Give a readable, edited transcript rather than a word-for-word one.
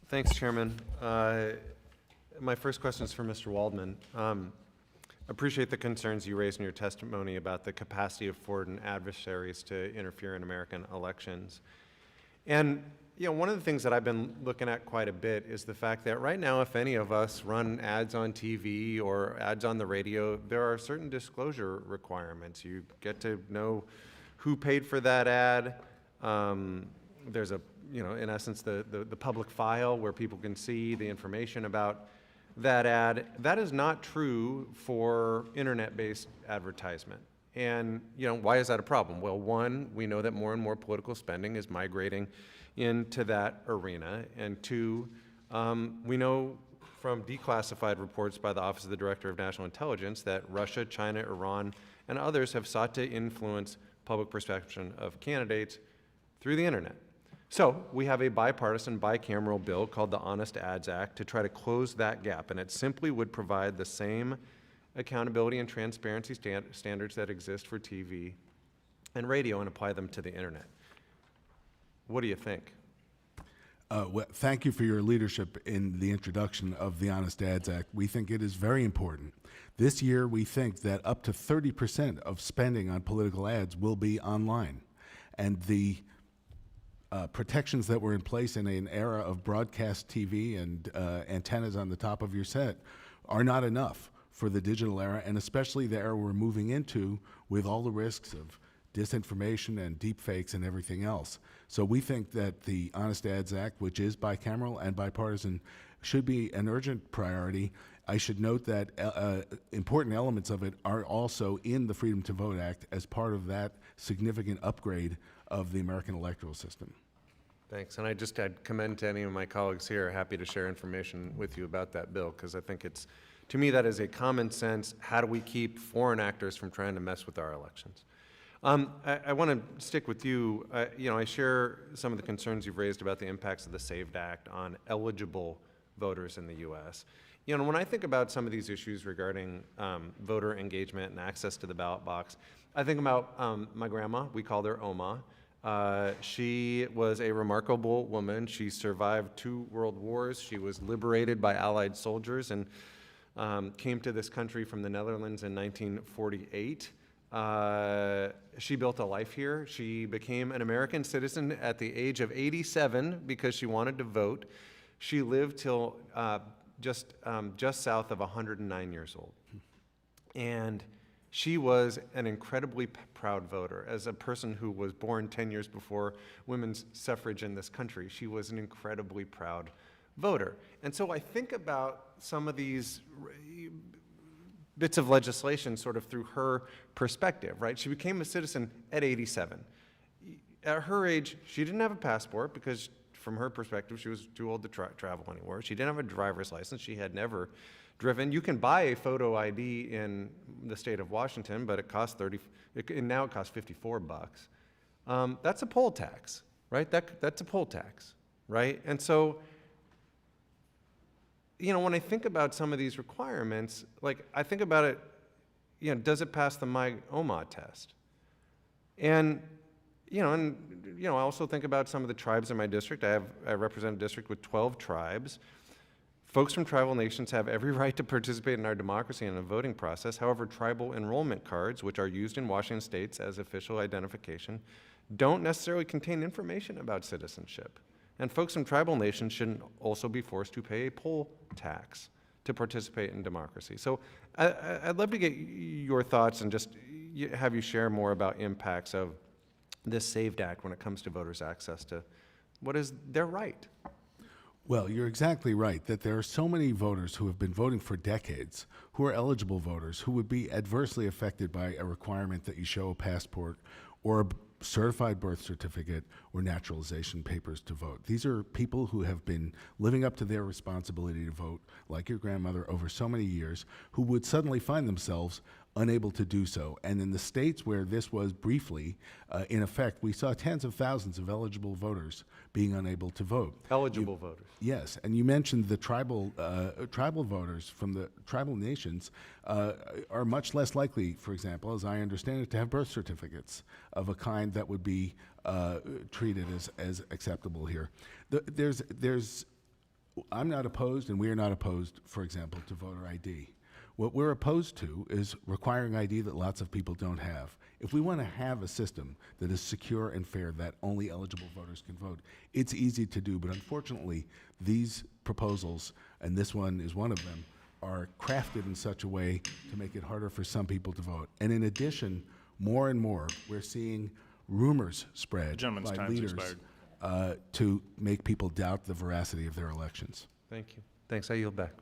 Thanks, Chairman. My first question is for Mr. Waldman. Appreciate the concerns you raised in your testimony about the capacity of foreign adversaries to interfere in American elections. And one of the things that I've been looking at quite a bit is the fact that right now, if any of us run ads on TV or ads on the radio, there are certain disclosure requirements. You get to know who paid for that ad. There's in essence, the public file where people can see the information about that ad. That is not true for internet-based advertisement. And why is that a problem? Well, one, we know that more and more political spending is migrating into that arena. And two, we know from declassified reports by the Office of the Director of National Intelligence that Russia, China, Iran, and others have sought to influence public perception of candidates through the internet. So we have a bipartisan, bicameral bill called the Honest Ads Act to try to close that gap, and it simply would provide the same accountability and transparency standards that exist for TV and radio and apply them to the internet. What do you think? Well, thank you for your leadership in the introduction of the Honest Ads Act. We think it is very important. This year, we think that up to 30% of spending on political ads will be online. And the protections that were in place in an era of broadcast TV and antennas on the top of your set are not enough for the digital era, and especially the era we're moving into with all the risks of disinformation and deepfakes and everything else. So we think that the Honest Ads Act, which is bicameral and bipartisan, should be an urgent priority. I should note that important elements of it are also in the Freedom to Vote Act as part of that significant upgrade of the American electoral system. Thanks. And I'd commend to any of my colleagues here, happy to share information with you about that bill, because I think it's, to me, that is a common sense, how do we keep foreign actors from trying to mess with our elections? I want to stick with you. I share some of the concerns you've raised about the impacts of the SAVED Act on eligible voters in the U.S. When I think about some of these issues regarding voter engagement and access to the ballot box, I think about my grandma. We called her Oma. She was a remarkable woman. She survived 2 world wars. She was liberated by Allied soldiers and came to this country from the Netherlands in 1948. She built a life here. She became an American citizen at the age of 87 because she wanted to vote. She lived till just south of 109 years old. And she was an incredibly proud voter. As a person who was born 10 years before women's suffrage in this country, she was an incredibly proud voter. And so I think about some of these bits of legislation sort of through her perspective, right? She became a citizen at 87. At her age, she didn't have a passport because from her perspective, she was too old to travel anywhere. She didn't have a driver's license. She had never driven. You can buy a photo ID in the state of Washington, but it costs now it costs $54. That's a poll tax, right? That's a poll tax, right? And so, when I think about some of these requirements, I think about it, does it pass the My OMA test? And, I also think about some of the tribes in my district. I represent a district with 12 tribes. Folks from tribal nations have every right to participate in our democracy and the voting process. However, tribal enrollment cards, which are used in Washington states as official identification, don't necessarily contain information about citizenship. And folks from tribal nations shouldn't also be forced to pay a poll tax to participate in democracy. So I'd love to get your thoughts and just have you share more about impacts of this SAVED Act when it comes to voters' access to what is their right. Well, you're exactly right that there are so many voters who have been voting for decades, who are eligible voters, who would be adversely affected by a requirement that you show a passport or a certified birth certificate or naturalization papers to vote. These are people who have been living up to their responsibility to vote, like your grandmother, over so many years, who would suddenly find themselves unable to do so. And in the states where this was briefly in effect, we saw tens of thousands of eligible voters being unable to vote. Eligible voters. Yes, and you mentioned the tribal voters from the tribal nations are much less likely, for example, as I understand it, to have birth certificates of a kind that would be treated as acceptable here. There's I'm not opposed, and we are not opposed, for example, to voter ID. What we're opposed to is requiring ID that lots of people don't have. If we want to have a system that is secure and fair, that only eligible voters can vote, it's easy to do. But unfortunately, these proposals, and this one is one of them, are crafted in such a way to make it harder for some people to vote. And in addition, more and more, we're seeing rumors spread Gentleman's by time's leaders expired. to make people doubt the veracity of their elections. Thank you. Thanks, I yield back.